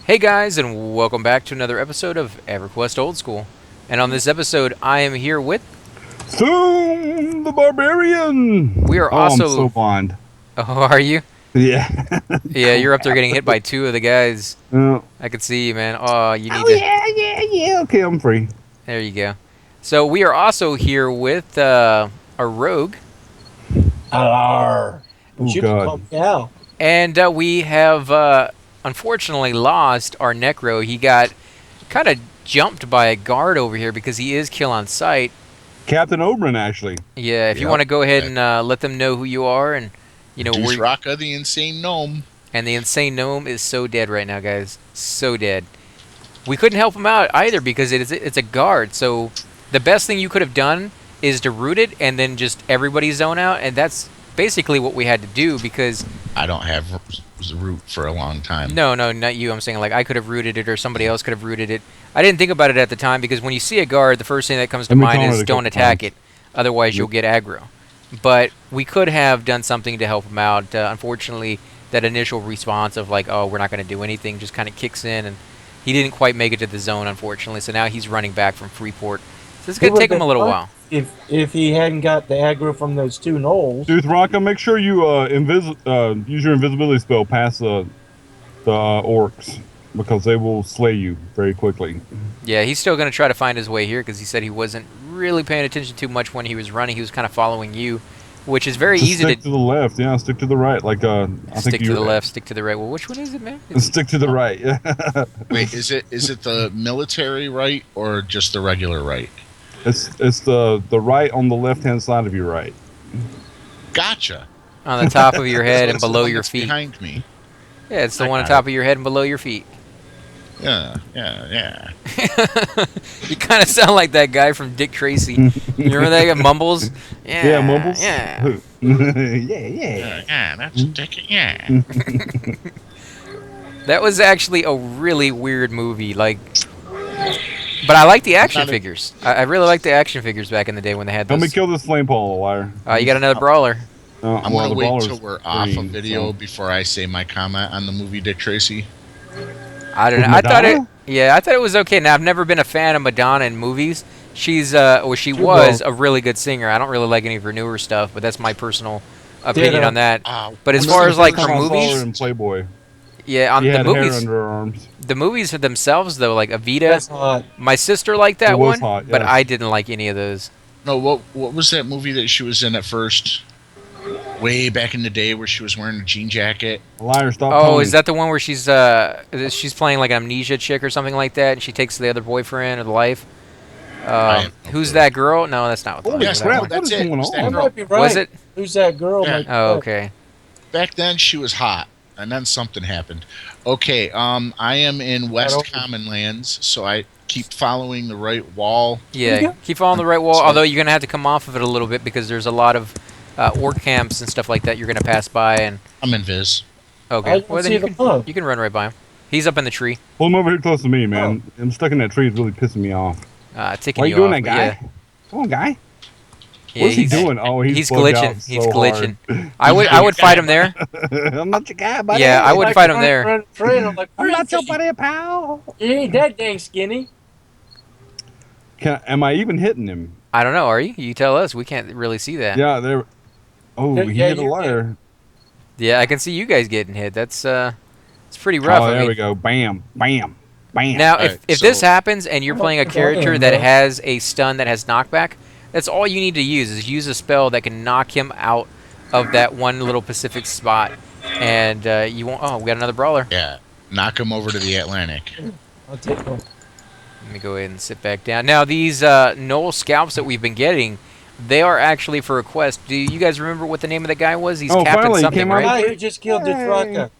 Hey guys, and welcome back to another episode of Everquest Old School. And on this episode, I am here with. Zoom the Barbarian. We are Oh, I'm so also. blind. Oh, are you? Yeah. Yeah, you're up there getting hit by two of the guys. Oh I can see you, man. Oh, you need to. yeah. Okay, I'm free. There you go. So we are also here with a rogue, Arr. Oh But you can call God. me Al. and we have unfortunately lost our necro. He got kind of jumped by a guard over here because he is kill on sight. Captain Oberon, actually. Yeah, if you Yep. want to go ahead and let them know who you are and Deuce where. Rocka, the insane gnome. And the insane gnome is so dead right now, guys. So dead. We couldn't help him out either because it's a guard. So the best thing you could have done is to root it and then just everybody zone out. And that's basically what we had to do because I don't have root for a long time. no, not you. I'm saying like I could have rooted it or somebody else could have rooted it. I didn't think about it at the time because when you see a guard, the first thing that comes to Let me mind call it is a don't couple attack times. it. Otherwise, you'll get aggro. But we could have done something to help him out. Unfortunately, that initial response of like, oh, we're not going to do anything just kind of kicks in, and he didn't quite make it to the zone, unfortunately. So now he's running back from Freeport. So it's going to take him a little while. If he hadn't got the aggro from those two gnolls. Dude, Rocka, make sure you use your invisibility spell past the orcs because they will slay you very quickly. Yeah, he's still going to try to find his way here because he said he wasn't really paying attention too much when he was running. He was kind of following you, which is very Just easy stick to the left. Yeah, stick to the right. Like I stick think to you the left, stick to the right. Well, which one is it, man? Stick to the right. Yeah. Wait, is it the military right or just the regular right? It's the right on the left hand side of your right. Gotcha. On the top of your head and It's the below one your that's feet. behind me. Yeah, it's the I one on got top of your head and below your feet. Yeah. You kind of sound like that guy from Dick Tracy. You remember that guy Mumbles? Yeah, Yeah, Mumbles. Yeah. Yeah, that's a ticket. Yeah. That was actually a really weird movie. Like, but I like the action Not a- figures. I really liked the action figures back in the day when they had Help me those. kill this flame pole, liar. You got another brawler. I'm Well, gonna the wait baller's till we're off of green, video so- before I say my comment on the movie Dick Tracy. I don't know. With I thought it. Madonna? Yeah, I thought it was okay. Now I've never been a fan of Madonna in movies. She was well. a really good singer. I don't really like any of her newer stuff, but that's my personal opinion Ditto. on that. But as I'm far not as like First her time I saw movies, her in Playboy. yeah, on She the had hair movies, under her arms. the movies themselves though, like Evita, That's hot. my sister liked that It was one, hot, but yes. I didn't like any of those. No, what was that movie that she was in at first? Way back in the day, where she was wearing a jean jacket. Liar, stop Oh, calling. is that the one where she's playing like an amnesia chick or something like that, and she takes the other boyfriend or the wife? I have no Who's clue. that girl? No, that's not what the Holy Yes, that crap, one. that's what is it. going It's that I on? girl. might be right. Was it? Who's that girl? Yeah. Like, Oh, okay. Back then, she was hot, and then something happened. Okay, I am in West Right over. Common Lands, so I keep following the right wall. Yeah, Yeah. keep following the right wall. So- Although you're gonna have to come off of it a little bit because there's a lot of orc camps and stuff like that. You're gonna pass by and I'm in Viz. I okay. didn't Well, then see you the can, bug. you can run right by him. He's up in the tree, Pull him over here close to me, man. I'm stuck in that tree. It's really pissing me off. ticking Why are you you doing off. that, but guy? Yeah, Come on, guy. yeah, What's he he's doing? Oh, he's bugged glitching. out He's so glitching. hard. I would fight him there. I'm not your guy, buddy. Yeah, I would Like, fight him run, there. Run, train. I'm like, I'm not your "Crazy. buddy, pal. He ain't that dang skinny. Am I even hitting him? I don't know. Are you? You tell us. We can't really see that. Yeah, there. Oh, Yeah, he yeah, hit a you liar. Yeah, I can see you guys getting hit. That's it's pretty rough. Oh, I there mean, we go. Bam, bam, bam. now, Alright, if this so- happens and you're playing a character that has a stun that has knockback, that's all you need to use is use a spell that can knock him out of that one little Pacific spot, and you won't. Oh, we got another brawler. Yeah, knock him over to the Atlantic. I'll take one. Let me go ahead and sit back down. Now these Gnoll scalps that we've been getting, they are actually for a quest. Do you guys remember what the name of the guy was? He's Oh, Captain finally, he something, came out. right? Guy who just killed Ditraka.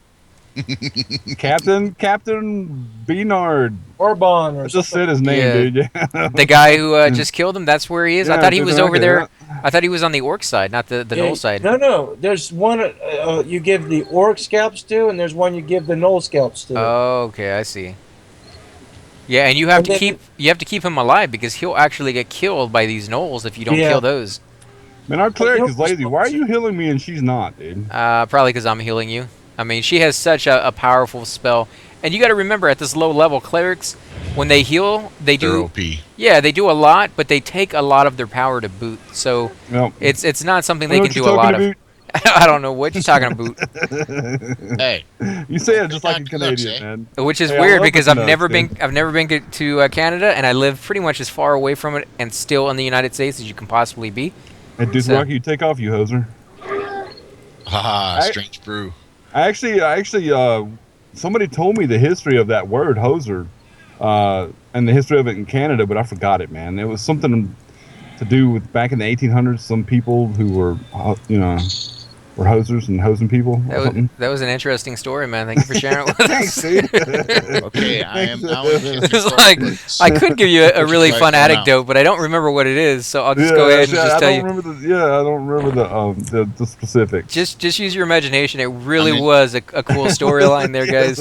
Captain Beanard. Orban or I just said something. his name, Yeah. dude. Yeah. The guy who just killed him. That's where he is. I Yeah, thought he was over Ditraka, there. yeah. I thought he was on the orc side, not the Yeah, Gnoll side. No. There's one you give the orc scalps to, and there's one you give the gnoll scalps to. Oh, okay, I see. Yeah, and you have And to then- keep him alive because he'll actually get killed by these gnolls if you don't Yeah. kill those. Man, our cleric you is lazy. Why are you healing me and she's not, dude? Probably because I'm healing you. I mean, she has such a powerful spell, And you got to remember, at this low level, clerics, when they heal, they They're do. OP. Yeah, they do a lot, but they take a lot of their power to boot. So Yep. it's not something I they know can what do you're a lot talking of. I don't know what you're talking about. Hey, You say it just like a Knock Canucks, Canadian, eh? man. Which is Hey, I weird love the because I've Canucks, never man. been to Canada, and I live pretty much as far away from it and still in the United States as you can possibly be. Hey, Dude So- Rocky, you take off, you hoser. Haha, I- strange brew. I actually, somebody told me the history of that word, hoser, and the history of it in Canada, but I forgot it, man. It was something to do with back in the 1800s. Some people who were, were hosers and hosing people or something. That was an interesting story, man. Thank you for sharing it with Thanks, us. dude. Okay, I am now in It's like I could give you a really fun anecdote, but I don't remember what it is, so I'll just go ahead and just tell you. I don't remember the specifics. Just use your imagination. It really I mean- was a cool storyline there, guys.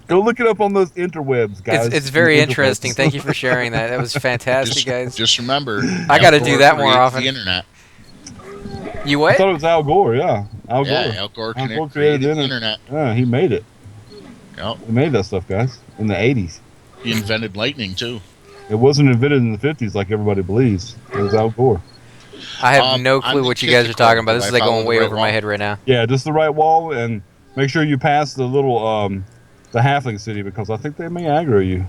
Go look it up on those interwebs, guys. It's very The interesting. interwebs. Thank you for sharing that. That was fantastic, guys. Just remember, I gotta Al do Gore that more created often. The internet. You I what? thought it was Al Gore. Yeah, Al Gore. Yeah, Al Gore Al Gore created the internet. Yeah, he made it. Yep. He made that stuff, guys, in the 80s. He invented lightning too. It wasn't invented in the 50s like everybody believes. It was Al Gore. I have no I'm clue what you guys are skeptical. talking about. This is Do I like follow going the way right over my wall? head right now. Yeah, just the right wall, and make sure you pass the little the halfling city because I think they may aggro you.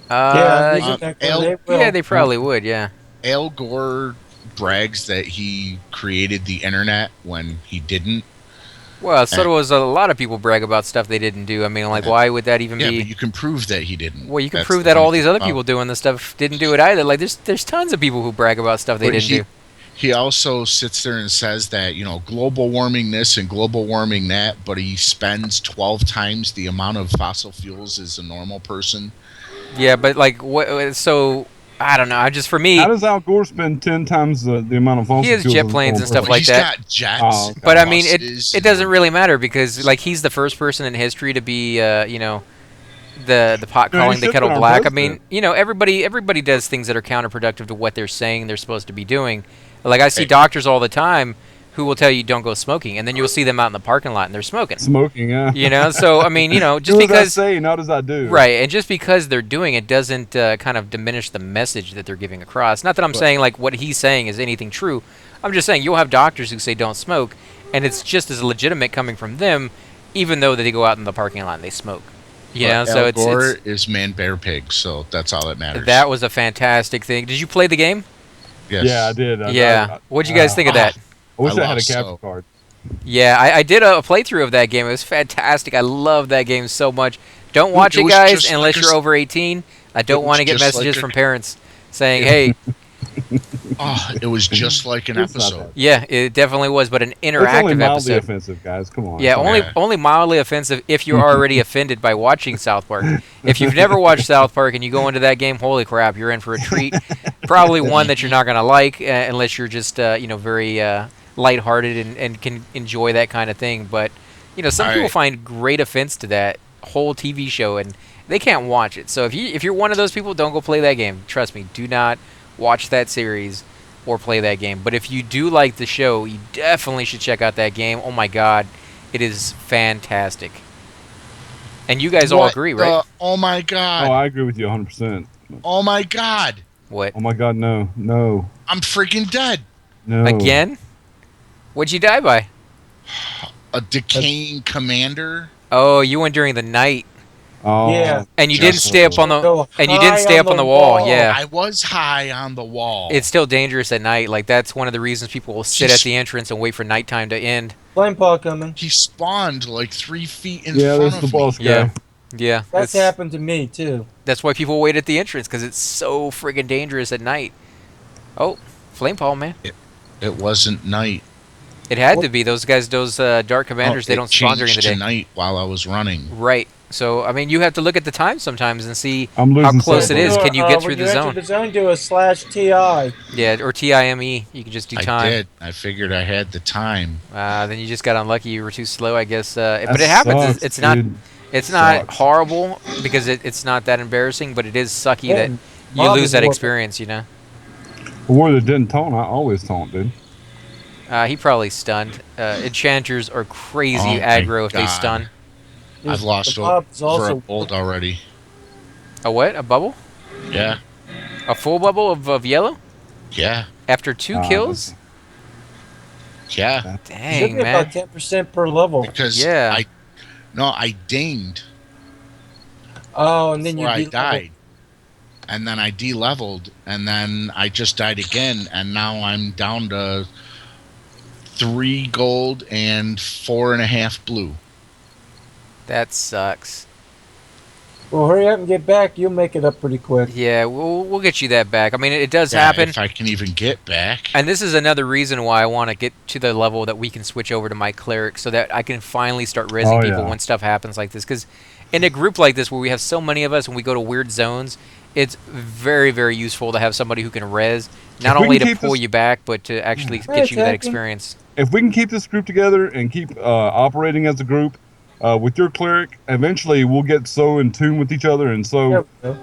Yeah, Uh, they will. yeah, they probably would. Yeah. Al Gore brags that he created the internet when he didn't. Well, so does a lot of people brag about stuff they didn't do. I mean, like, why would that even Yeah, be? but you can prove that he didn't. Well, you can That's prove the that all funny these thing other about people doing this stuff didn't do it either. Like, there's tons of people who brag about stuff they But didn't do. He also sits there and says that, global warming this and global warming that, but he spends 12 times the amount of fossil fuels as a normal person. Yeah, but like, what? So I don't know. I just for me, How does Al Gore spend 10 times the amount of fossil He has fuels jet as a planes normal and stuff person? like He's that. got jets. Oh, okay. but I mean, buses, it doesn't really matter because like he's the first person in history to be, the pot No, he calling the should've kettle been our black. I mean, president. everybody does things that are counterproductive to what they're saying they're supposed to be doing. Like I see Hey. doctors all the time who will tell you don't go smoking, and then you'll see them out in the parking lot and they're smoking. Smoking, yeah. So I mean, just Do as I because say, not as I do. right, and just because they're doing it doesn't kind of diminish the message that they're giving across. Not that I'm saying like what he's saying is anything true. I'm just saying you'll have doctors who say don't smoke, and it's just as legitimate coming from them, even though they go out in the parking lot and they smoke. So Al Gore it's is man, bear, pig, so that's all that matters. that was a fantastic thing. Did you play the game? Yes. Yeah, I did. What'd you guys think of that? I wish I I had a lost, capture so- card. Yeah, I did a playthrough of that game. It was fantastic. I love that game so much. Don't watch It it, was guys, just unless like you're a- over 18. I don't was want to get just like messages a- from parents saying, "Hey, Oh, it was just like an It's not episode. yeah, it definitely was, but an It's only interactive mildly episode." offensive, guys. Come on. Yeah, Come on. only mildly offensive if you're already offended by watching South Park. If you've never watched South Park and you go into that game, holy crap, you're in for a treat. Probably one that you're not gonna like unless you're just very lighthearted and can enjoy that kind of thing. But some people Alright. find great offense to that whole TV show and they can't watch it. So if you're one of those people, don't go play that game. Trust me, do not watch that series or play that game. But if you do like the show, you definitely should check out that game. Oh my god, it is fantastic. And you guys all What agree, the- right? Oh my Oh, god. I agree with you 100%. Oh my god. What? Oh my God, no, no, I'm freaking dead. no. Again? What'd you die by? A decaying commander. Oh, you went during the night. Oh, Yeah. And you Just- didn't stay up on the Go and you high didn't stay up on the wall. Yeah. I was high on the wall. It's still dangerous at night. Like that's one of the reasons people will sit at Just- the entrance and wait for nighttime to end. Flame paw coming. He spawned like 3 feet in yeah, front there's of the me. boss guy. Yeah. Yeah. That's happened to me too. That's why people wait at the entrance because it's so friggin' dangerous at night. Oh, flame paw, man. It wasn't night. It had to be those guys. Those dark commanders. They It don't spawn during the changed day. to night while I was running. Right. So I mean, you have to look at the time sometimes and see I'm how losing close it sight. is. Can you get through when the you zone? enter the zone, do a /TI. Yeah, or TIME. You can just do I time. did. I figured I had the time. Then you just got unlucky. You were too slow, I guess. But That it happens. sucks, It's not. dude. It's not Sucks. horrible because it's not that embarrassing. But it is sucky that you Bob lose is that warping. experience. A war that didn't taunt, I always taunt, dude. He probably stunned. Enchanters are crazy Oh my aggro if they God. stun. I've lost the mob is over a also gold already. A what? A bubble? Yeah, A full bubble of yellow? yeah, After 2 kills? yeah. should Dang, be man. about 10% per level. Because Yeah. I dinged Oh, and then before you I de-level. died, and then I de-leveled, and then I just died again, and now I'm down to 3 gold and 4.5 blue. That sucks. Well, hurry up and get back. You'll make it up pretty quick. Yeah, we'll get you that back. I mean, it does Yeah, happen. if I can even get back. And this is another reason why I want to get to the level that we can switch over to my cleric so that I can finally start rezzing Oh, people yeah. when stuff happens like this. Because in a group like this where we have so many of us and we go to weird zones, it's very, very useful to have somebody who can res, not If we only can to keep pull this- you back, but to actually Yeah, get you that attacking. experience. If we can keep this group together and keep operating as a group with your cleric, eventually we'll get so in tune with each other and so Yeah.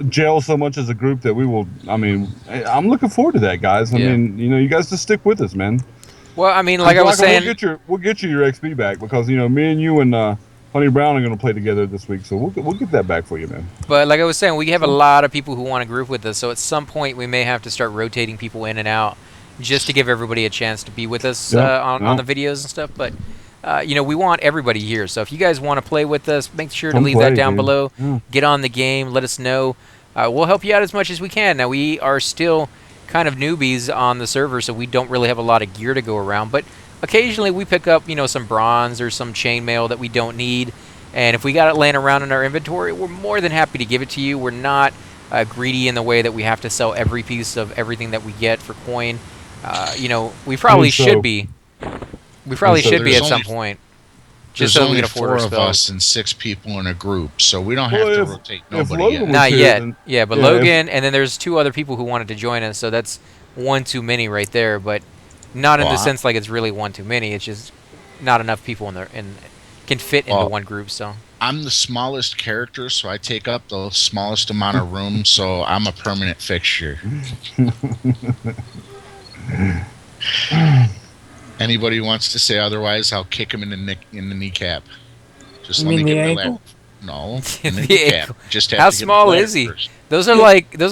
gel so much as a group that we will. I mean, I'm looking forward to that, guys. I Yeah. mean, you guys just stick with us, man. Well, I mean, like I was saying, we'll get you your XP back because me and you and Honey Brown are going to play together this week, so we'll get that back for you, man. but like I was saying, we have a lot of people who want to group with us. So at some point, we may have to start rotating people in and out just to give everybody a chance to be with us on the videos and stuff. But we want everybody here. So if you guys want to play with us, make sure to Come leave that play, down dude. below. Yeah. Get on the game. Let us know. We'll help you out as much as we can. Now we are still kind of newbies on the server, so we don't really have a lot of gear to go around. But occasionally we pick up, some bronze or some chainmail that we don't need. And if we got it laying around in our inventory, we're more than happy to give it to you. We're not greedy in the way that we have to sell every piece of everything that we get for coin. We probably And so- should be. We probably so should be there's at some only- point. There's Just so we only can afford 4 our of spells. us and 6 people in a group, so we don't have Well, to if- rotate if nobody Logan yet. was- Not here, yet. then- Yeah, but yeah, Logan, and then there's 2 other people who wanted to join us, so that's one too many right there. But not in the Well, sense like it's really one too many. It's just not enough people can fit into Well, one group. So I'm the smallest character, so I take up the smallest amount of room, so I'm a permanent fixture. Anybody who wants to say otherwise, I'll kick him in the kneecap. Just You let me mean get the my ankle? lap. No, in the The kneecap. ankle. Just have How to get small the ladder is he? first. those are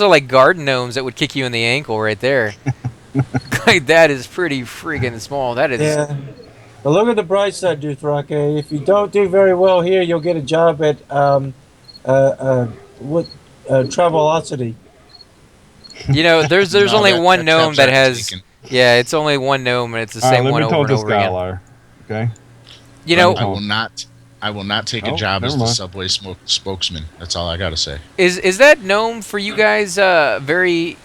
like garden gnomes that would kick you in the ankle right there. Like that is pretty freaking small. That is. Yeah. But look at the bright side, Duthrake. If you don't do very well here, you'll get a job at Travelocity. There's No, only that- one that gnome job's that already has. taken. Yeah, it's only one gnome, and it's the All right, same let one me over talk and to over again. Skylar. Okay. I will not take a Oh, job as never the mind. subway spokesman. That's all I gotta say. Is that gnome for you guys very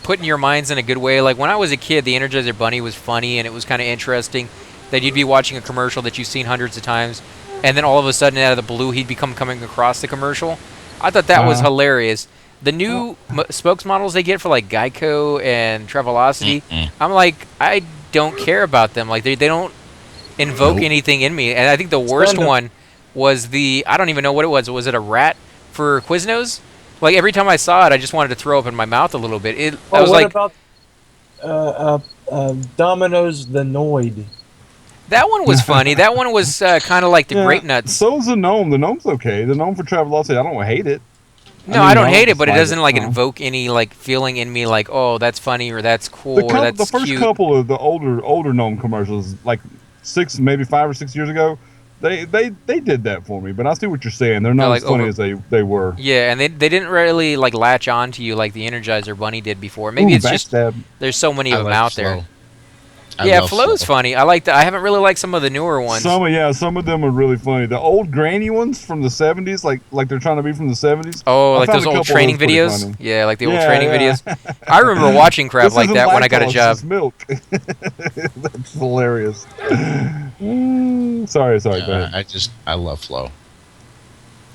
put in your minds in a good way? Like when I was a kid, the Energizer Bunny was funny and it was kind of interesting that you'd be watching a commercial that you've seen hundreds of times, and then all of a sudden out of the blue he'd become coming across the commercial. I thought that was hilarious. The new spokesmodels they get for like Geico and Travelocity, I'm like, I don't care about them. Like they don't invoke anything in me. And I think the worst Stand up. one was I don't even know what it was. Was it a rat for Quiznos? Like every time I saw it, I just wanted to throw up in my mouth a little bit. I was what like, about Domino's the Noid? that one was funny. That one was kind of like the grape nuts. So's the gnome. The gnome's okay. The gnome for Travelocity, I don't hate it. No, I don't hate it, but it dislike doesn't like No. invoke any like feeling in me like, oh, that's funny or that's cool or that's The first cute. couple of the older gnome commercials, like 5 or 6 years ago, they did that for me. But I see what you're saying. They're not like, as funny over- as they were. Yeah, and they didn't really like latch on to you like the Energizer Bunny did before. Maybe Ooh, it's just backstab. there's so many of them like out Flo. there. I Yeah, love Flo's Flo. funny. I like that. I haven't really liked some of the newer ones. Some of them are really funny. The old granny ones from the 70s, like they're trying to be from the 70s. Oh, I like found those a old couple of training those pretty videos? funny. Yeah, like the old Yeah, training yeah. videos. I remember watching crap This like isn't that when I got a lactose, job. it's milk. That's hilarious. Sorry, go Yeah, ahead. I love Flo.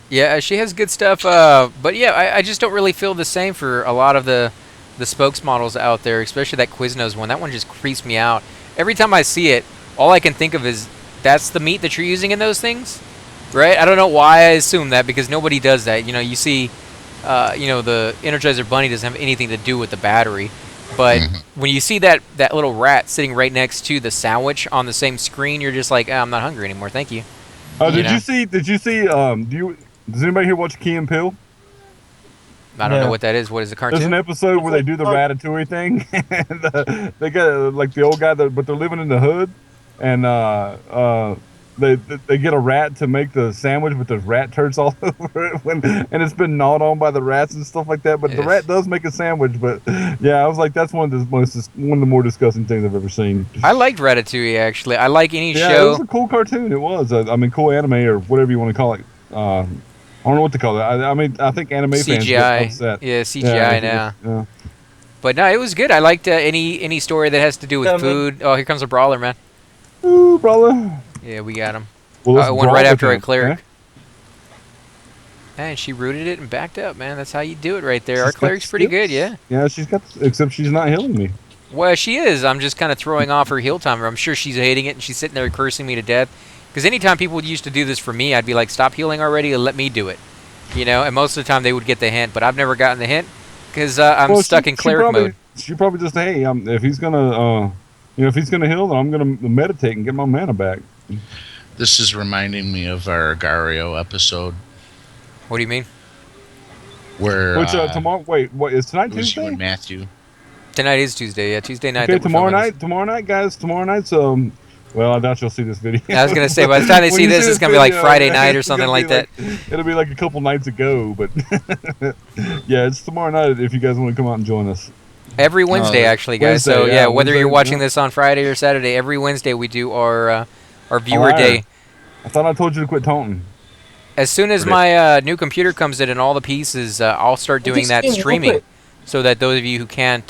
Yeah, she has good stuff. But yeah, I just don't really feel the same for a lot of the spokesmodels out there, especially that Quiznos one. That one just creeps me out. Every time I see it, all I can think of is that's the meat that you're using in those things, right? I don't know why I assume that because nobody does that. You see, the Energizer Bunny doesn't have anything to do with the battery, but when you see that little rat sitting right next to the sandwich on the same screen, you're just like, I'm not hungry anymore, thank you. You Did know? you see? Did you see? Does anybody here watch Key and Peele? I don't know No. what that is. What is the There's an cartoon? episode It's where they like do the art- ratatouille thing, and they got like the old guy, but they're living in the hood, and they get a rat to make the sandwich, but there's rat turds all over it, and it's been gnawed on by the rats and stuff like that. But the rat Yes. does make a sandwich. But yeah, I was like, that's one of the more disgusting things I've ever seen. I liked Ratatouille actually. I like any Yeah, it was show. a cool cartoon. It was. I mean, cool anime or whatever you want to call it. I don't know what to call it. I mean, I think anime fans get CGI. upset. Yeah, Yeah, CGI now. yeah. But no, it was good. I liked any story that has to do with Coming. food. Oh, here comes a brawler, man. Ooh, brother. Yeah, we got him. Well, let's It went brawl right with after a him, cleric. okay? And she rooted it and backed up, man. That's how you do it right there. Our She's got cleric's pretty good, skills. yeah. Yeah, she's got. Except she's not healing me. Well, she is. I'm just kind of throwing off her heal timer. I'm sure she's hating it, and she's sitting there cursing me to death. Because anytime people used to do this for me, I'd be like, stop healing already and let me do it. You know, and most of the time they would get the hint, but I've never gotten the hint because I'm Well, stuck in cleric mode. She probably just, hey, if he's gonna, if he's gonna heal, then I'm gonna meditate and get my mana back. This is reminding me of our Agario episode What do you mean? where Which tomorrow? Wait, what is tonight? it was you Tuesday? and Matthew. Tonight is Tuesday, yeah. Tuesday night. Okay, that we're filming this. tomorrow night, guys. Tomorrow night's Well, I doubt you'll see this video. I was gonna say, by the time they When see you this, it's gonna be like video, Friday yeah, night or it's something gonna like be that. It'll be like a couple nights ago, but yeah, it's tomorrow night if you guys want to come out and join us. Every Wednesday, actually, guys. So Wednesday, yeah, yeah, whether you're Wednesday, watching yeah. this on Friday or Saturday, every Wednesday we do our viewer liar. day. I thought I told you to quit taunting. As soon as my new computer comes in and all the pieces, I'll start doing that streaming, so that those of you who can't,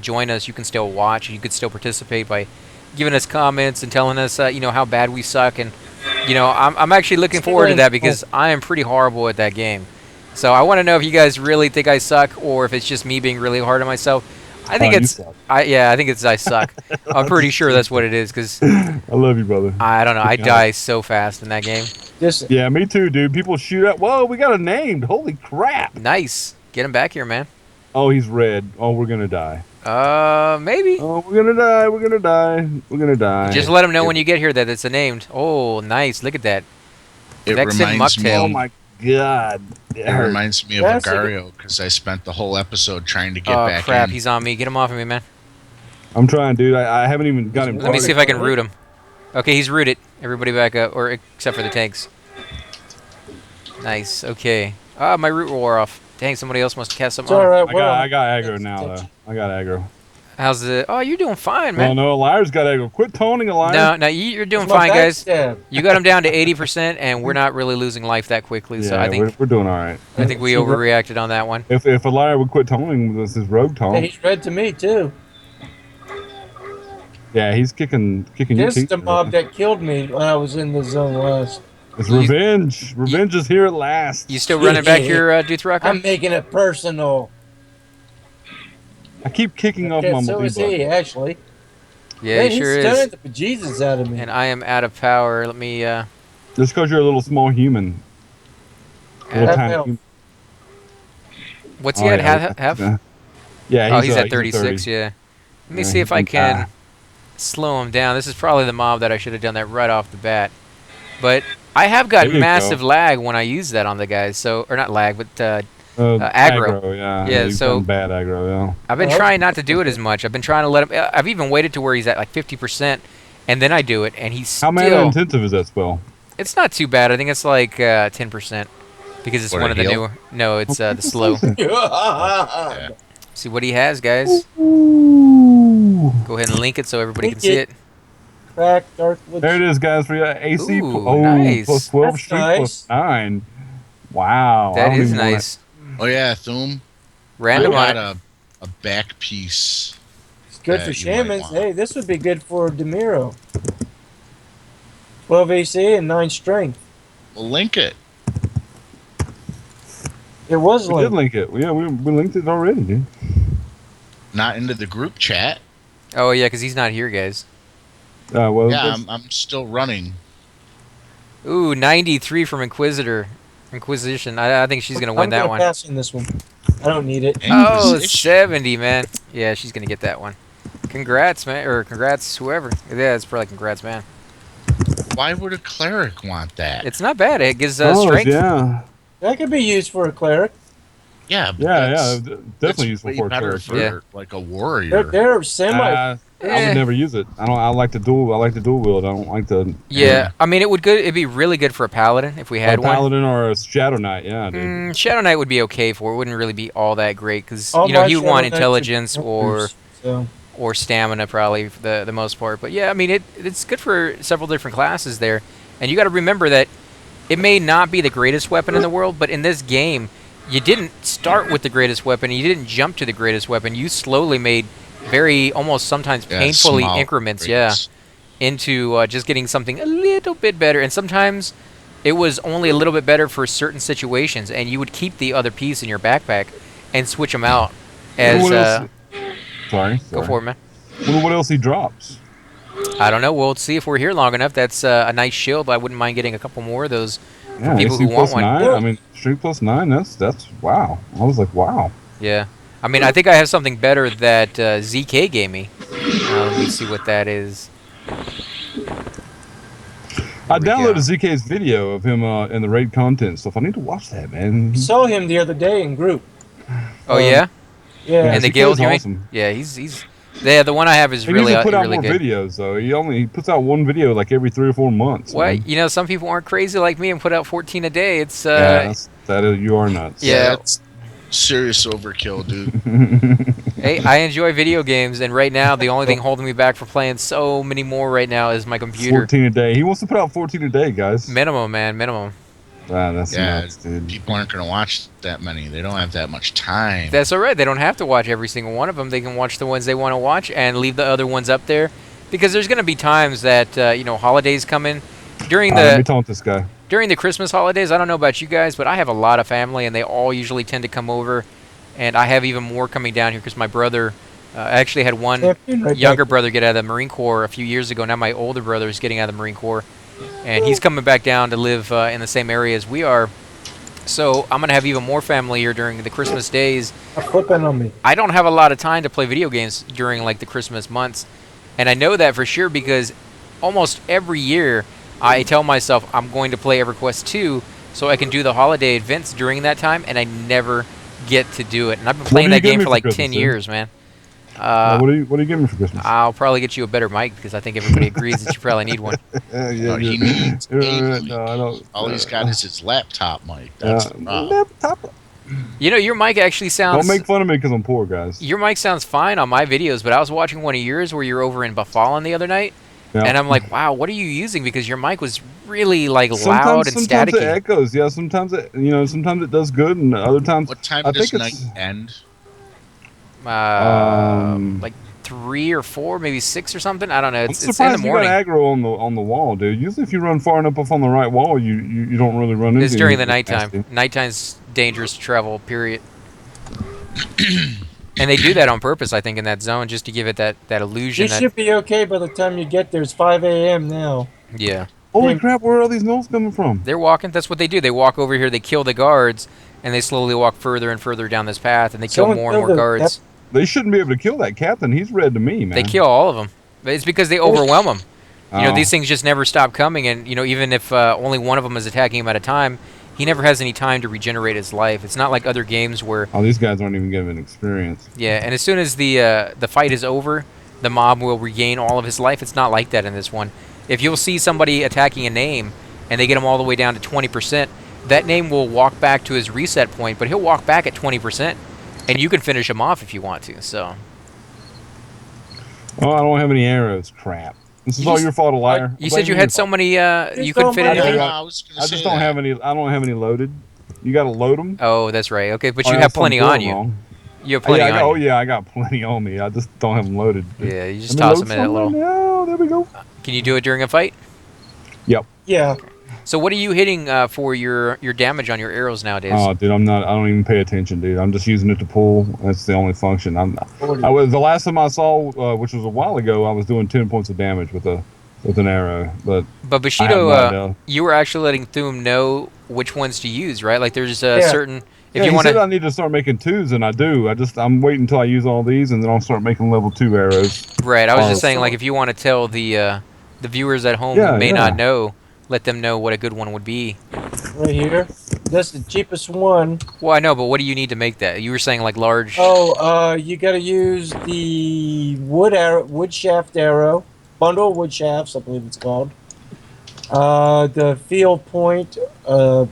join us, you can still watch. You could still participate by giving us comments and telling us, how bad we suck. And I'm actually looking forward to that because I am pretty horrible at that game. So I want to know if you guys really think I suck or if it's just me being really hard on myself. I think You it's, suck. I think it's I suck. I'm pretty sure that's what it is because I love you, brother. I don't know. I die so fast in that game. Yeah, me too, dude. People shoot at. Whoa, we got a named. Holy crap! Nice. Get him back here, man. Oh, he's red. Oh, we're gonna die. Maybe. Oh, we're gonna die. We're gonna die. We're gonna die. Just let him know when you get here that it's a named. Oh, nice. Look at that. It Vexen reminds me. Mucktail. Oh my god! It reminds me of That's a Agario because I spent the whole episode trying to get Oh, back crap. in. He's on me. Get him off of me, man. I'm trying, dude. I haven't even got him. Let me see if I can root him. Okay, he's rooted. Everybody back up, or except for the tanks. Nice. Okay. Ah, my root wore off. Dang, somebody else must have cast something It's all on him. right. I got aggro now, though. I got aggro. How's the... Oh, you're doing fine, Well, man. no, Liar's got aggro. Quit toning a liar. No, you're doing It's my fine, guys. backstab. You got him down to 80%, and we're not really losing life that quickly. So Yeah, I think we're doing all right. we overreacted on that one. If a liar would quit toning with his rogue Hey, tone, he's red to me too. yeah, he's kicking your This is teeth. the mob that killed me when I was in the zone last. It's revenge. Revenge is here at last. You still running back your Doothrocker? I'm making it personal. I keep kicking off Okay, my so is he multi-button. actually? Yeah, Man, he sure he's is. stunning the bejesus out of me. And I am out of power. Let me... Just because you're a little small human. Little Half tiny health. human. What's he at? Half? Yeah, Oh, he's at at 36, yeah. Let me Yeah, see if he I can can slow him down. This is probably the mob that I should have done that right off the bat. But I have got There you massive go. lag when I use that on the guys. So, or not lag, but aggro. Aggro, yeah. Yeah, you've so- done bad aggro, yeah. I've been Oh. trying not to do it as much. I've been trying to let him... I've even waited to where he's at like 50%, and then I do it, and he's How mana still... intensive is that spell? It's not too bad. I think it's like 10%. Because it's For one the of the heal? newer... No, it's the slow. Yeah. See what he has, guys. Ooh. Go ahead and link it so everybody can Link see it. it. Crack, Darkwood. There it is, guys. For your AC. Ooh, nice. Plus 12, That's streak nice. plus 9. Wow. I That don't is even wanna- nice. Oh yeah, Thum. Random I on got a back piece. It's good that for you might shamans. want. Hey, this would be good for Demiro. 12 AC and 9 strength. Well, link it. It was We did linked. link it. Yeah, we linked it already, dude. Not into the group chat. Oh yeah, because he's not here, guys. Well, Yeah, that's- I'm still running. Ooh, 93 from Inquisition. I think she's gonna win I'm that gonna one. pass on this one. I don't need it. Oh, Inquisition. 70, man. Yeah, she's gonna get that one. Congrats, man. Or congrats, whoever. Yeah, it's probably congrats, man. Why would a cleric want that? It's not bad. It gives Oh, strength. yeah. That could be used for a cleric. Yeah, but Yeah, that's, definitely that's useful way for a better cleric. for Yeah. like a warrior. They're semi. I Eh. would never use it. I like the dual. I like the dual wield. I don't like the Yeah, I mean, it'd be really good for a paladin if we a had one. paladin or a shadow knight. Yeah, dude. Shadow Knight would be okay for. It wouldn't really be all that great because All my he would Shadow want Knights are intelligence warriors, so. or stamina probably for the most part. But yeah, I mean, it's good for several different classes there, and you got to remember that it may not be the greatest weapon in the world, but in this game, you didn't start with the greatest weapon. You didn't jump to the greatest weapon. You slowly made very almost sometimes Yeah, painfully small increments. upgrades. Yeah. Into just getting something a little bit better. And sometimes it was only a little bit better for certain situations, and you would keep the other piece in your backpack and switch them out as. What else? Sorry. Go for it, man. What else he drops? I don't know. We'll see if we're here long enough. That's a nice shield. I wouldn't mind getting a couple more of those Yeah, people AC who want plus one. 9. I mean, strength plus 9. That's wow. I was like, wow. Yeah. I mean, I think I have something better that ZK gave me. Let me see what that is. I we go. downloaded ZK's video of him in the raid content stuff. I need to watch that, man. Saw him the other day in group. Oh yeah, Yeah. in the ZK guild. is You mean? awesome. Yeah, he's. Yeah, the one I have is He really usually put out really more good. videos though. He puts out one video like every 3 or 4 months. What? man. You know, some people aren't crazy like me and put out 14 a day. It's Yeah, you are nuts. Yeah. That's serious overkill, dude. Hey, I enjoy video games, and right now the only thing holding me back from playing so many more right now is my computer. 14 a day. He wants to put out 14 a day, guys. Minimum, man, minimum. That's Yeah, nuts, dude. people aren't going to watch that many. They don't have that much time. That's all right. They don't have to watch every single one of them. They can watch the ones they want to watch and leave the other ones up there, because there's going to be times that holidays come in during Let me the taunt this guy. during the Christmas holidays. I don't know about you guys, but I have a lot of family, and they all usually tend to come over, and I have even more coming down here because my brother. I actually had one Champion right younger back. brother get out of the Marine Corps a few years ago. Now my older brother is getting out of the Marine Corps, and he's coming back down to live in the same area as we are. So I'm going to have even more family here during the Christmas days. Flipping on me. I don't have a lot of time to play video games during like the Christmas months, and I know that for sure because almost every year I tell myself I'm going to play Everquest 2 so I can do the holiday events during that time, and I never get to do it. And I've been playing do you that get game me for for like Christmas, 10 dude? years, man. What do you give me for Christmas? I'll probably get you a better mic because I think everybody agrees that you probably need one. No, he needs a mic. No, I don't. All he's got is his laptop mic. That's the problem. laptop. You know, your mic actually sounds. Don't make fun of me because I'm poor, guys. Your mic sounds fine on my videos, but I was watching one of yours where you're over in Buffallen the other night, Yeah. and I'm like, wow, what are you using? Because your mic was really like loud Sometimes and it staticky. echoes. Yeah, sometimes it does good, and other times. What time I does think night it's- end? Like 3 or 4, maybe 6 or something. I don't know. I'm It's in the surprised you morning. got aggro on the wall, dude. Usually, if you run far enough up on the right wall, you don't really run into. It's during the anything nighttime. nasty. Nighttime's dangerous to travel. Period. And they do that on purpose, I think, in that zone, just to give it that illusion. You That should be okay by the time you get there. It's 5 a.m. now. yeah, Holy crap! Where are all these gnolls coming from? they're walking. That's what they do. They walk over here. They kill the guards, and they slowly walk further and further down this path, and they kill Someone more and killed more the- guards. They shouldn't be able to kill that captain. He's red to me, man. They kill all of them. It's because they overwhelm them. You know, Oh. these things just never stop coming, and even if only one of them is attacking him at a time, he never has any time to regenerate his life. It's not like other games where, Oh, these guys aren't even given experience. yeah, and as soon as the fight is over, the mob will regain all of his life. It's not like that in this one. If you'll see somebody attacking a name, and they get him all the way down to 20%, that name will walk back to his reset point, but he'll walk back at 20%, and you can finish him off if you want to. So. Oh, I don't have any arrows. Crap. This is You all just- your fault, a liar. You said you had so many. You couldn't fit don't anything. matter. I was gonna I say just don't that. have any. I don't have any loaded. You got to load them. Oh, that's right. Okay, but you have plenty on you. You have plenty on you. I got plenty on me. I just don't have them loaded. Yeah, you just Let me toss load them in a some little. right now. There we go. Can you do it during a fight? Yep. Yeah. So what are you hitting for your damage on your arrows nowadays? Oh, dude, I'm not. I don't even pay attention, dude. I'm just using it to pull. That's the only function. I was the last time I saw, which was a while ago. I was doing 10 points of damage with an arrow, but But I have Bushido, no idea. you were actually letting Thum know which ones to use, right? Like there's a Yeah. certain. If yeah, you he want said I to, need to start making 2s, and I do. I'm waiting until I use all these, and then I'll start making level 2 arrows. right? I was Oh. just saying, like if you want to tell the the viewers at home who Yeah, may yeah. not know, let them know what a good one would be. Right here. That's the cheapest one. Well, I know, but what do you need to make that? You were saying like large. Oh, you got to use the wood shaft arrow, bundle of wood shafts, I believe it's called. The field point, the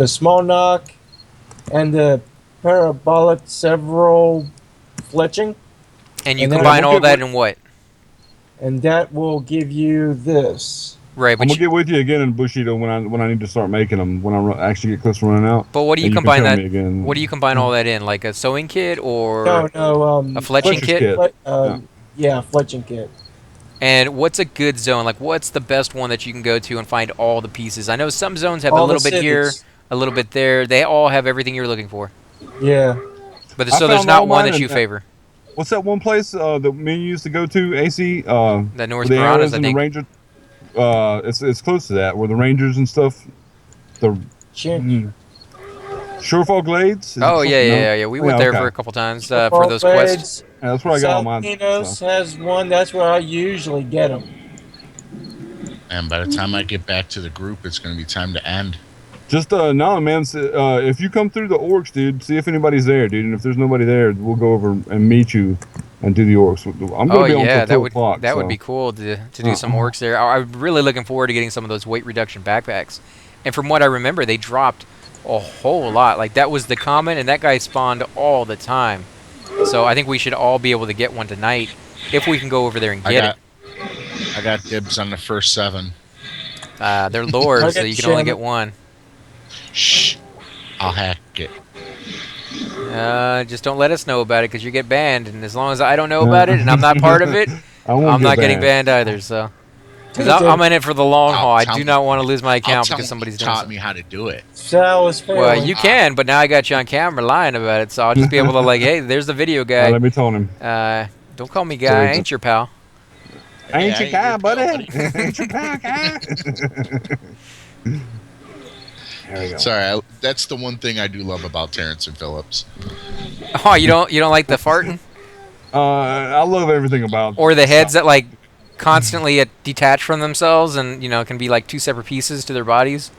small knock, and the parabolic several fletching, And you and that, combine we'll all get that with- in what? and that will give you this. Right, I'm but gonna get with you again in Bushido when I need to start making them. When I actually get close to running out. but what do you and can combine show that? me again. What do you combine all that in? Like a sewing kit or No, a fletching Fletcher's kit? kit. Yeah, fletching kit. And what's a good zone? Like, what's the best one that you can go to and find all the pieces? I know some zones have a All the little bit here, cities. a little bit there. They all have everything you're looking for. Yeah. But I so there's found not all one mine that you in- favor. What's that one place that me and you used to go to? AC. The North with the Piranhas, arrows I and think. the ranger. It's close to that where the rangers and stuff. The Chin- Shorefall Glades. Is it Oh close? yeah, No? yeah, yeah. We Oh, went yeah, there okay. for a couple times Fall for those quests. Blades. Yeah, that's where I got all South mine. Pinos So. has one. That's where I usually get them. And by the time I get back to the group, it's going to be time to end. Just no, man. If you come through the orcs, dude, see if anybody's there, dude. And if there's nobody there, we'll go over and meet you and do the orcs. I'm Oh gonna be on yeah, till that 2 o'clock. would so. be cool to do some works there. I'm really looking forward to getting some of those weight reduction backpacks. And from what I remember, they dropped a whole lot. Like that was the common, and that guy spawned all the time. So I think we should all be able to get one tonight if we can go over there and get it. I got dibs on the first 7. They're lords, so Okay, you can only Shaman. get one. Shh. I'll hack it. Just don't let us know about it, because you get banned. And as long as I don't know about it and I'm not part of it, I won't I'm get not getting banned either. So, because Okay. I'm in it for the long haul. I tell do me- not want to lose my I'll account tell because him somebody's he doing taught something. me how to do it. Sal is failing. Well, you can, but now I got you on camera lying about it, so I'll just be able to like, hey, there's the video guy. Let me tell him. Don't call me guy. Sorry, I ain't your pal. I ain't Hey, your guy, your buddy. pal, Ain't your pal, guy. There we go. Sorry, that's the one thing I do love about Terrence and Phillips. Oh, you don't like the farting I love everything about. or the heads that like constantly detach from themselves and can be like two separate pieces to their bodies.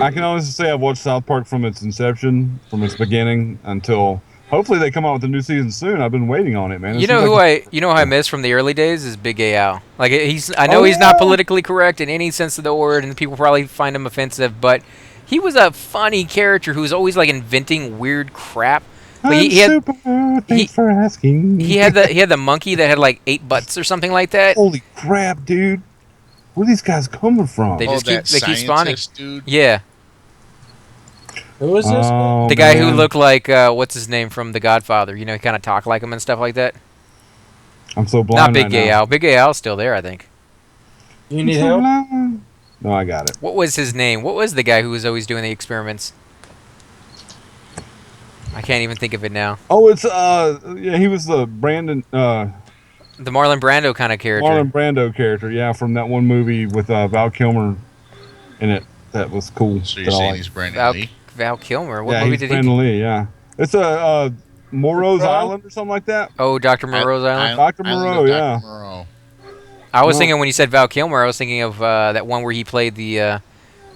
I can honestly say I've watched South Park from its inception, from its beginning until. Hopefully they come out with a new season soon. I've been waiting on it, man. It You know seems who like I miss from the early days is Big Gay Al. Like I know he's not politically correct in any sense of the word, and people probably find him offensive, but he was a funny character who was always like inventing weird crap. Like, I'm he had super. Thanks for asking. he had the monkey that had like 8 butts or something like that. Holy crap, dude! Where are these guys coming from? They just that keep spawning. scientist dude. Yeah, Who is this? Oh, the guy who man. looked like what's his name from The Godfather. He kind of talked like him and stuff like that. I'm so blind. Not Big right Gay now. Al. Big Gay Al's still there, I think. You I'm need so help? blind. No, I got it. What was his name? What was the guy who was always doing the experiments? I can't even think of it now. Oh, it's yeah, he was the Brandon The Marlon Brando kind of character. Marlon Brando character, yeah, from that one movie with Val Kilmer in it. That was cool. So that you're I saying liked. he's Brandon Val, Lee? Val Kilmer. What Yeah, movie he's did Brandon he? Lee. Yeah, it's a Moreau's Right. Island or something like that. Oh, Dr. Moreau's Island. Dr. Island Moreau, of yeah. Dr. Moreau. I was No. thinking when you said Val Kilmer, I was thinking of that one where he played the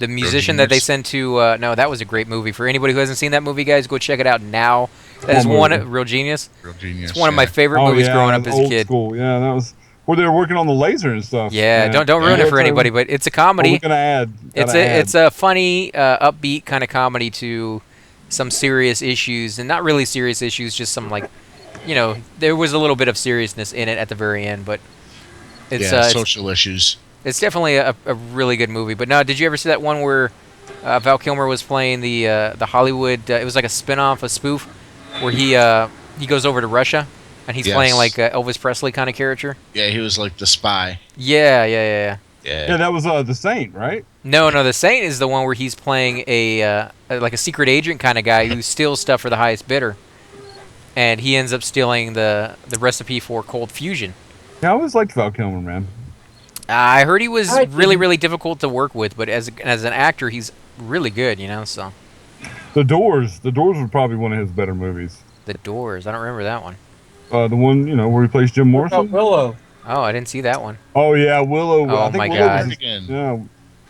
musician that they Genius. sent to. No, that was a great movie. For anybody who hasn't seen that movie, guys, go check it out now. That is What one movie? Real Genius. Real genius. It's one of my yeah. favorite movies yeah, growing up as a old kid. School. Yeah, that was where they were working on the laser and stuff. Yeah, don't ruin Yeah. it for anybody, but it's a What comedy. we're gonna add. It's a funny, upbeat kind of comedy to some serious issues, and not really serious issues, just some like, there was a little bit of seriousness in it at the very end, but it's social issues. it's definitely a really good movie. But no, did you ever see that one where Val Kilmer was playing the Hollywood? It was like a spin-off, a spoof, where he goes over to Russia and he's Yes. playing like a Elvis Presley kind of character. Yeah, he was like the spy. Yeah. Yeah, that was the Saint, right? No, the Saint is the one where he's playing like a secret agent kind of guy who steals stuff for the highest bidder, and he ends up stealing the recipe for cold fusion. Yeah, I always liked Val Kilmer, man. I heard he was I really, didn't- really difficult to work with, but as an actor, he's really good, So The Doors was probably one of his better movies. The Doors, I don't remember that one. The one where he plays Jim What about Morrison. Willow? Oh, I didn't see that one. Oh yeah, Willow. Oh I think my Willow God. was. Again. Yeah, Will-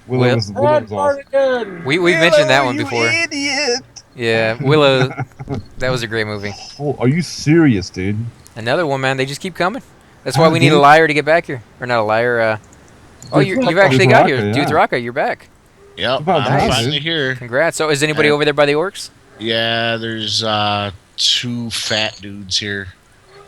Willow And was awesome. Bardigan! We've mentioned that Willow, one you before. idiot! Yeah, Willow. That was a great movie. Oh, are you serious, dude? Another one, man. They just keep coming. That's why Ah, we need a dude. liar to get back here, or not a liar. Oh, you've actually got here, Dothraki, Dudes yeah. Raka. You're back. Yep, About I'm time, finally dude. here. Congrats. So, is anybody Yeah. over there by the orcs? Yeah, there's 2 fat dudes here.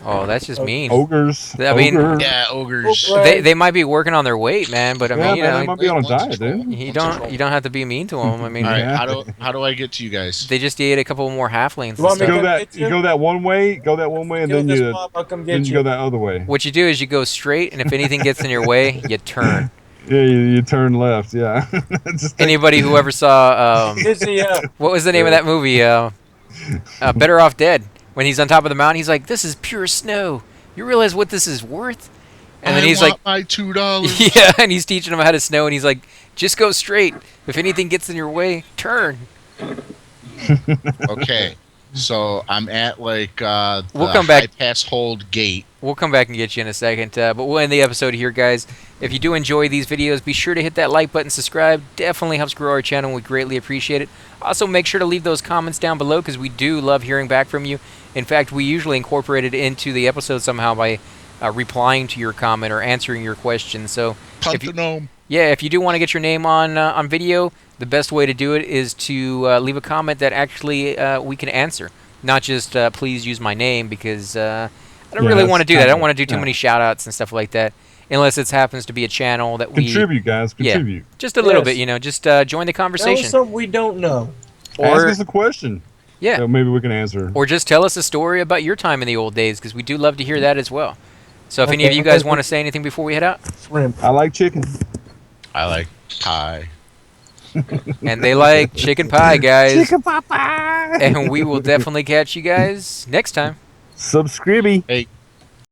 Oh, that's just mean. Ogres. I mean- Ogre. Yeah, ogres. Oh, They might be working on their weight, man. But I Yeah, mean, you man, they know, might be on a Once diet, troll. dude. you don't have to be mean to them. I mean, All right, Yeah. how do I get to you guys? they just ate a couple more halflings. You want me and to stuff. You go that one way. Go that one way, and Kill then this you mob, I'll come then get you go that other way. What you do is you go straight, and if anything gets in your way, you turn. Yeah, you turn left. Yeah. Just take- Anybody who ever saw Dizzy up. what was the name of that movie? Better Off Dead. When he's on top of the mountain, he's like, "This is pure snow. You realize what this is worth?" And then I he's want like, my $2. "Yeah," and he's teaching him how to snow, and he's like, "Just go straight. If anything gets in your way, turn." Okay, so I'm at like We'll come back. Highpass hold gate. We'll come back and get you in a second. But we'll end the episode here, guys. If you do enjoy these videos, be sure to hit that like button, subscribe. Definitely helps grow our channel. We greatly appreciate it. Also, make sure to leave those comments down below because we do love hearing back from you. In fact, we usually incorporate it into the episode somehow by replying to your comment or answering your question. So, Punt if you, the gnome. yeah, if you do want to get your name on video, the best way to do it is to leave a comment that actually we can answer. Not just please use my name because I don't really that's want to do that. I don't kinda- want to do too yeah. many shout outs and stuff like that. Unless it happens to be a channel that we Contribute, guys. Yeah. Contribute. just a little Yes. bit, you know, just join the Tell us conversation. something we don't know. Ask Or us a question. yeah, that maybe we can answer. or just tell us a story about your time in the old days because we do love to hear that as well. So if any of Okay, you guys okay. want to say anything before we head out, Shrimp. I like chicken. I like pie. and they like chicken pie, guys, Chicken pie. and we will definitely catch you guys next time. Subscribe. Hey,